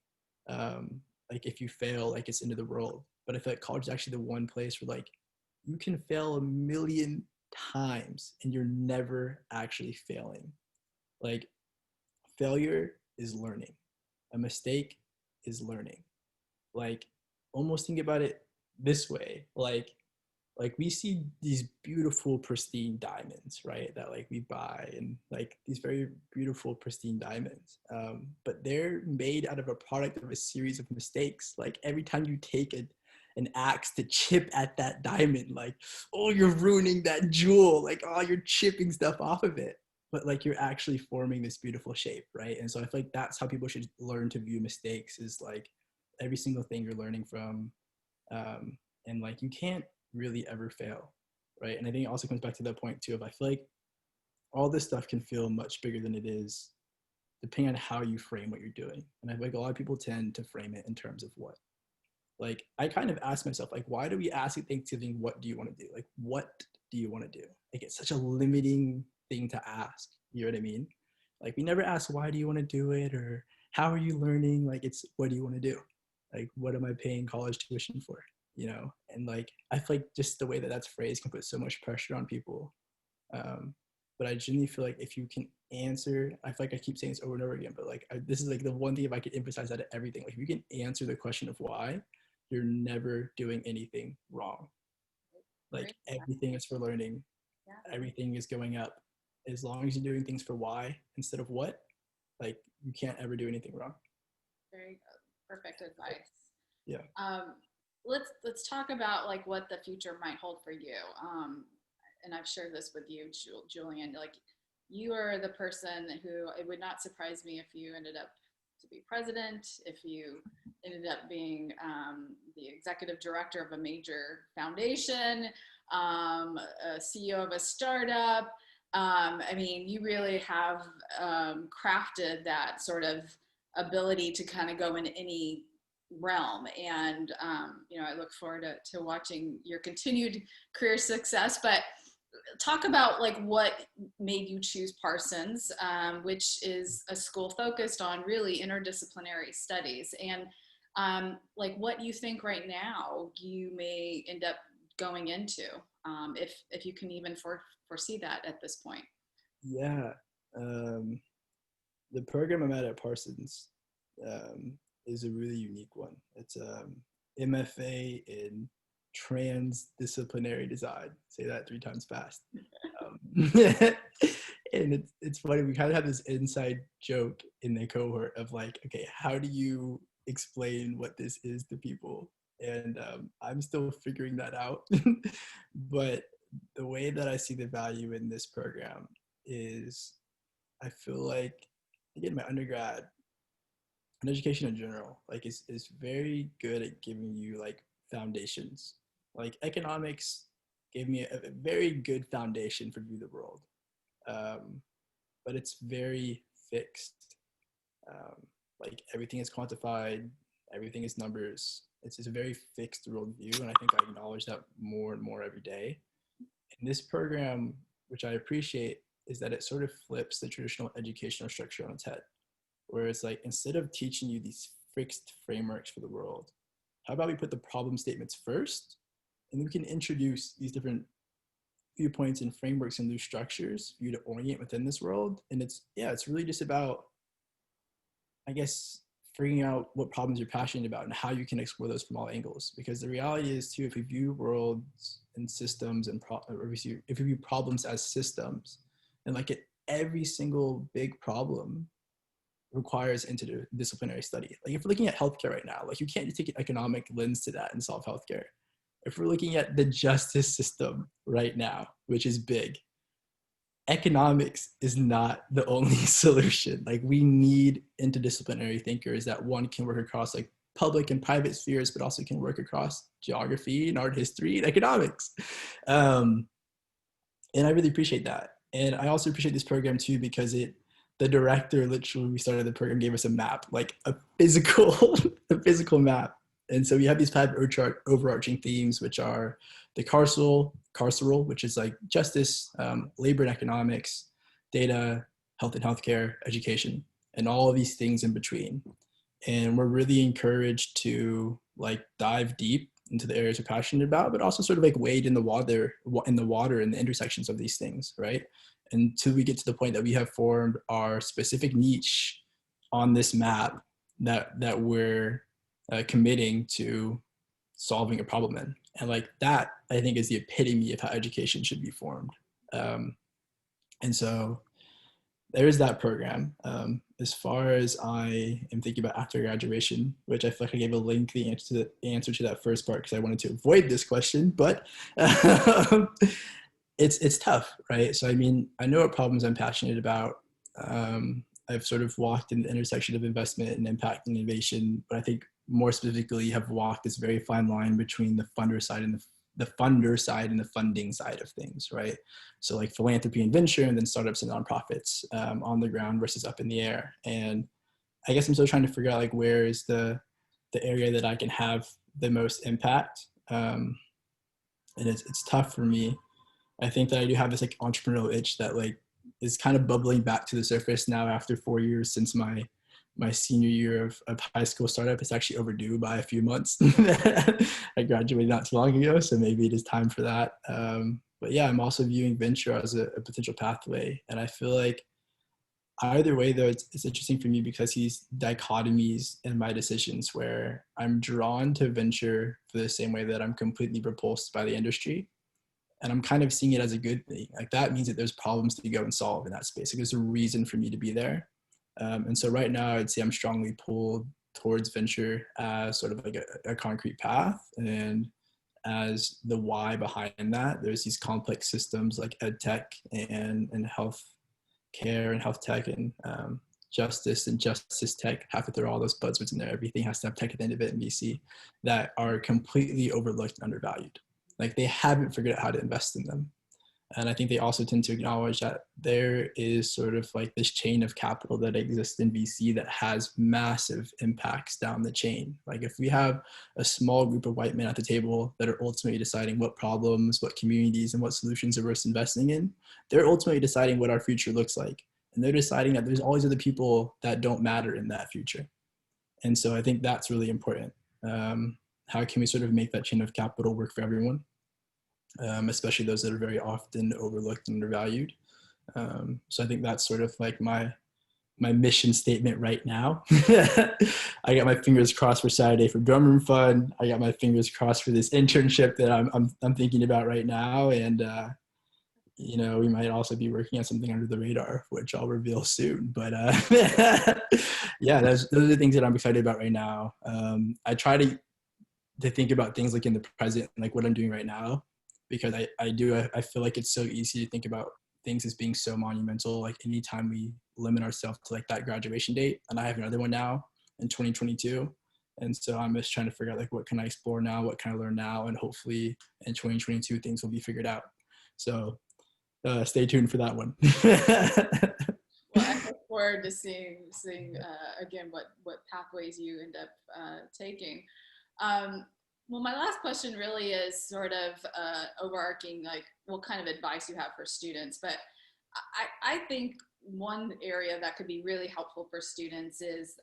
B: Like if you fail, like it's into the world. But I feel like college is actually the one place where like you can fail a million times and you're never actually failing. Like failure is learning. A mistake is learning. Like almost think about it this way. Like we see these beautiful pristine diamonds, right, that like we buy, and like these very beautiful pristine diamonds, but they're made out of a product of a series of mistakes. Like every time you take an axe to chip at that diamond, like, oh, you're ruining that jewel, like, oh, you're chipping stuff off of it, but like you're actually forming this beautiful shape, right? And so I feel like that's how people should learn to view mistakes, is like every single thing you're learning from. And like you can't really ever fail, right? And I think it also comes back to that point too of, I feel like all this stuff can feel much bigger than it is depending on how you frame what you're doing. And I feel like a lot of people tend to frame it in terms of what. Like I kind of ask myself, like, why do we ask at Thanksgiving, what do you want to do? Like, what do you want to do? Like it's such a limiting thing to ask. You know what I mean? Like we never ask, why do you want to do it? Or how are you learning? Like it's, what do you want to do? Like, what am I paying college tuition for? You know? And like, I feel like just the way that that's phrased can put so much pressure on people. But I genuinely feel like if you can answer, I feel like I keep saying this over and over again, but like, this is like the one thing, if I could emphasize that at everything, like if you can answer the question of why, you're never doing anything wrong. Like everything is for learning. Everything is going up. As long as you're doing things for why instead of what, like you can't ever do anything wrong.
A: Very good. Perfect advice.
B: Yeah.
A: Let's talk about like what the future might hold for you. And I've shared this with you, Juliyen. Like you are the person who, it would not surprise me if you ended up to be president, if you ended up being the executive director of a major foundation, a CEO of a startup. I mean, you really have crafted that sort of ability to kind of go in any realm. And, you know, I look forward to watching your continued career success. But talk about like what made you choose Parsons, which is a school focused on really interdisciplinary studies, and like what you think right now you may end up going into, if you can even foresee that at this point.
B: Yeah. The program I'm at Parsons is a really unique one. It's MFA in Transdisciplinary Design. Say that 3 times fast. And it's funny, we kind of have this inside joke in the cohort of like, okay, how do you explain what this is to people? And I'm still figuring that out. But the way that I see the value in this program is, I feel like, again, my undergrad and education in general, like is very good at giving you like foundations. Like economics gave me a very good foundation for view the world, but it's very fixed. Like everything is quantified, everything is numbers. It's a very fixed worldview, and I think I acknowledge that more and more every day. And this program, which I appreciate, is that it sort of flips the traditional educational structure on its head, where it's like, instead of teaching you these fixed frameworks for the world, how about we put the problem statements first, and then we can introduce these different viewpoints and frameworks and new structures for you to orient within this world. And it's really just about, I guess, figuring out what problems you're passionate about and how you can explore those from all angles. Because the reality is too, if we view worlds and systems and if we view problems as systems, and like every single big problem requires interdisciplinary study. Like if we're looking at healthcare right now, like you can't just take an economic lens to that and solve healthcare. If we're looking at the justice system right now, which is big, economics is not the only solution. Like we need interdisciplinary thinkers that, one, can work across like public and private spheres, but also can work across geography and art history and economics. And I really appreciate that. And I also appreciate this program too, because the director, literally, we started the program, gave us a map, like a physical map. And so we have these 5 overarching themes, which are the carceral, which is like justice, labor and economics, data, health and healthcare, education, and all of these things in between. And we're really encouraged to like dive deep into the areas we're passionate about, but also sort of like wade in the water and the intersections of these things, right? Until we get to the point that we have formed our specific niche on this map that we're committing to solving a problem in. And like that, I think, is the epitome of how education should be formed. And so there's that program. As far as I am thinking about after graduation, which I feel like I gave a lengthy answer to that first part because I wanted to avoid this question, but it's tough, right? So I mean, I know what problems I'm passionate about. I've sort of walked in the intersection of investment and impact and innovation, but I think more specifically have walked this very fine line between the funder side and the funding side of things, right? So like philanthropy and venture, and then startups and nonprofits on the ground versus up in the air. And I guess I'm still trying to figure out like where is the area that I can have the most impact. And it's tough for me. I think that I do have this like entrepreneurial itch that like is kind of bubbling back to the surface now after 4 years since my senior year of high school startup. It's actually overdue by a few months. I graduated not too long ago, so maybe it is time for that. But yeah, I'm also viewing venture as a potential pathway. And I feel like either way, though, it's interesting for me because these dichotomies in my decisions where I'm drawn to venture for the same way that I'm completely repulsed by the industry. And I'm kind of seeing it as a good thing. Like that means that there's problems to go and solve in that space. Like there's a reason for me to be there. And so right now I'd say I'm strongly pulled towards venture as sort of like a concrete path. And as the why behind that, there's these complex systems like ed tech and health care and health tech and justice and justice tech. Have to throw all those buzzwords in there. Everything has to have tech at the end of it in VC that are completely overlooked and undervalued. Like they haven't figured out how to invest in them. And I think they also tend to acknowledge that there is sort of like this chain of capital that exists in VC that has massive impacts down the chain. Like if we have a small group of white men at the table that are ultimately deciding what problems, what communities, and what solutions are worth investing in, they're ultimately deciding what our future looks like. And they're deciding that there's all these other people that don't matter in that future. And so I think that's really important. How can we sort of make that chain of capital work for everyone? Especially those that are very often overlooked and undervalued. So I think that's sort of like my mission statement right now. I got my fingers crossed for Saturday for Drum Room Fun. I got my fingers crossed for this internship that I'm thinking about right now. And you know, we might also be working on something under the radar, which I'll reveal soon. But yeah, those are the things that I'm excited about right now. I try to think about things like in the present, like what I'm doing right now, because I feel like it's so easy to think about things as being so monumental. Like anytime we limit ourselves to like that graduation date, and I have another one now in 2022. And so I'm just trying to figure out like, what can I explore now? What can I learn now? And hopefully in 2022, things will be figured out. So stay tuned for that one.
A: Well, I look forward to seeing again what pathways you end up taking. Well, my last question really is sort of overarching, like what kind of advice you have for students. But I think one area that could be really helpful for students is,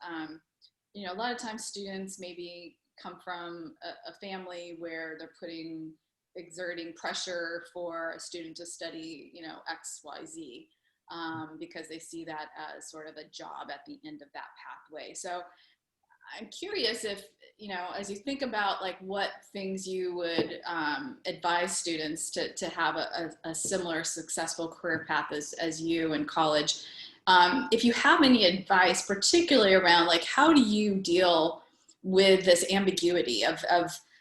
A: you know, a lot of times students maybe come from a family where they're exerting pressure for a student to study, you know, X, Y, Z. Because they see that as sort of a job at the end of that pathway. So I'm curious if, you know, as you think about like what things you would advise students to have a similar successful career path as you in college, if you have any advice, particularly around like how do you deal with this ambiguity of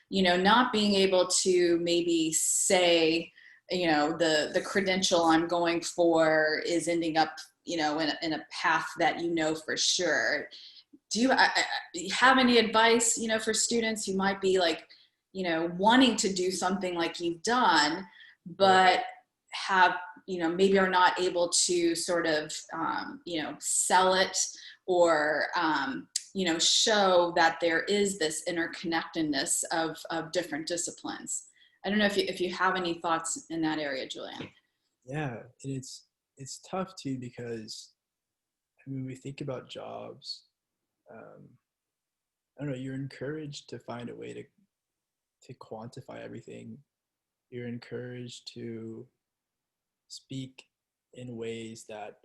A: you know, not being able to maybe say, you know, the credential I'm going for is ending up, you know, in a path that you know for sure. Do you have any advice, you know, for students who might be like, you know, wanting to do something like you've done, but have, you know, maybe are not able to sort of, you know, sell it or, you know, show that there is this interconnectedness of different disciplines? I don't know if you have any thoughts in that area, Juliyen.
B: Yeah, and it's tough too because I mean, we think about jobs. Um, I don't know. You're encouraged to find a way to quantify everything. You're encouraged to speak in ways that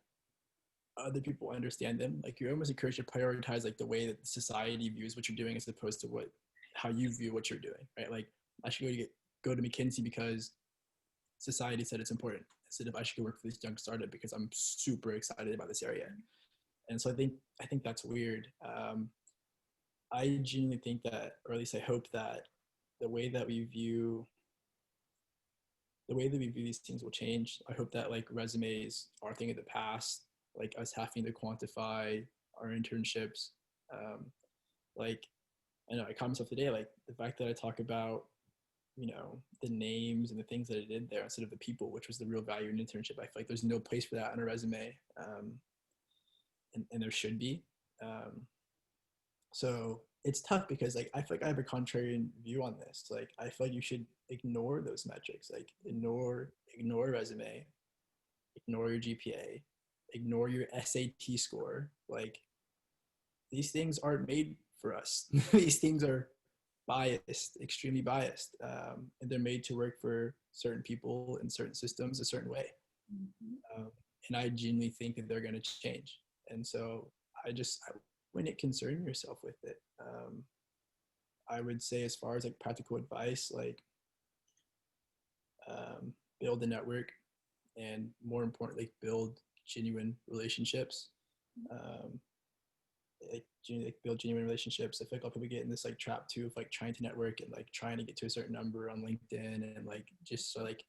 B: other people understand them. Like you're almost encouraged to prioritize like the way that society views what you're doing as opposed to how you view what you're doing, right? Like I should go to McKinsey because society said it's important instead of I should go work for this young startup because I'm super excited about this area. And so I think that's weird. I genuinely think that, or at least I hope that the way that we view these things will change. I hope that like resumes are a thing of the past, like us having to quantify our internships. Like I know I caught myself today, like the fact that I talk about, you know, the names and the things that I did there instead of the people, which was the real value in internship. I feel like there's no place for that on a resume. And there should be. So it's tough because like I feel like I have a contrarian view on this. Like I feel like you should ignore those metrics, like ignore a resume, ignore your GPA, ignore your SAT score. Like these things aren't made for us. These things are biased, extremely biased, and they're made to work for certain people in certain systems a certain way. And I genuinely think that they're going to change. And so I wouldn't concern yourself with it. I would say as far as like practical advice, like build a network and more importantly, build genuine relationships. Build genuine relationships. I feel like a lot of people get in this like trap too of like trying to network and like trying to get to a certain number on LinkedIn and like just so like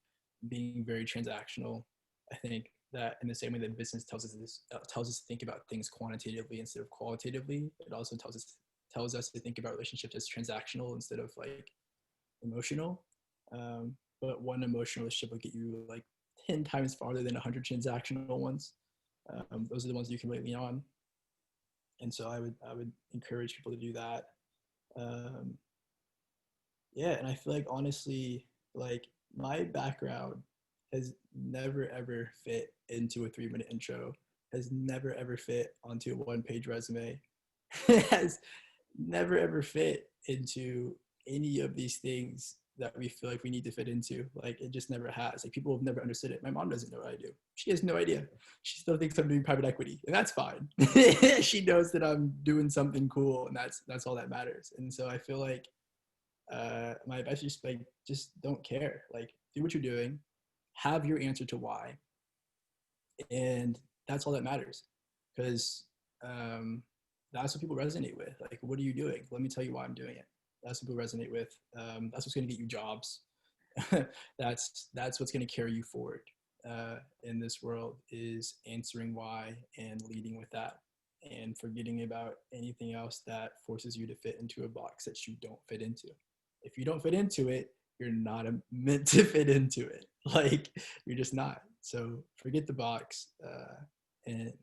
B: being very transactional. I think that in the same way that business tells us to think about things quantitatively instead of qualitatively, it also tells us to think about relationships as transactional instead of like emotional. But one emotional relationship will get you like 10 times farther than 100 transactional ones. Those are the ones you can really lean on. And so I would encourage people to do that. Yeah, and I feel like honestly, like my background has never ever fit into a 3-minute intro, has never ever fit onto a 1-page resume, has never ever fit into any of these things that we feel like we need to fit into. Like it just never has. Like people have never understood it. My mom doesn't know what I do. She has no idea. She still thinks I'm doing private equity, and that's fine. She knows that I'm doing something cool, and that's all that matters. And so I feel like my advice is just don't care. Like do what you're doing, have your answer to why, and that's all that matters. Because that's what people resonate with. Like, what are you doing? Let me tell you why I'm doing it. That's what people resonate with. That's what's going to get you jobs. That's what's going to carry you forward in this world, is answering why and leading with that, and forgetting about anything else that forces you to fit into a box that you don't fit into. If you don't fit into it, you're not meant to fit into it. Like you're just not. So forget the box and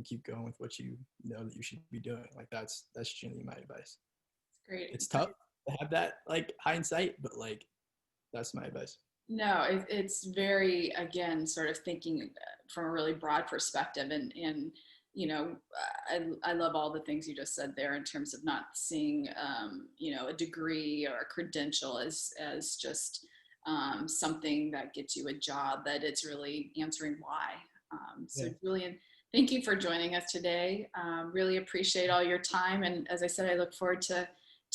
B: keep going with what you know that you should be doing. Like that's generally my advice.
A: Great.
B: It's tough to have that like hindsight, but like that's my advice.
A: No, it's very, again, sort of thinking from a really broad perspective. And you know, I love all the things you just said there in terms of not seeing, you know, a degree or a credential as just something that gets you a job, that it's really answering why. So
B: Yeah.
A: Juliyen, thank you for joining us today. Really appreciate all your time. And as I said, I look forward to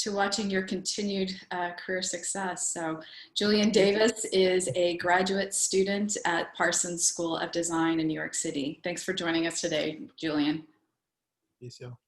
A: watching your continued career success. So Juliyen Davis is a graduate student at Parsons School of Design in New York City. Thanks for joining us today, Juliyen.
B: Peace, y'all.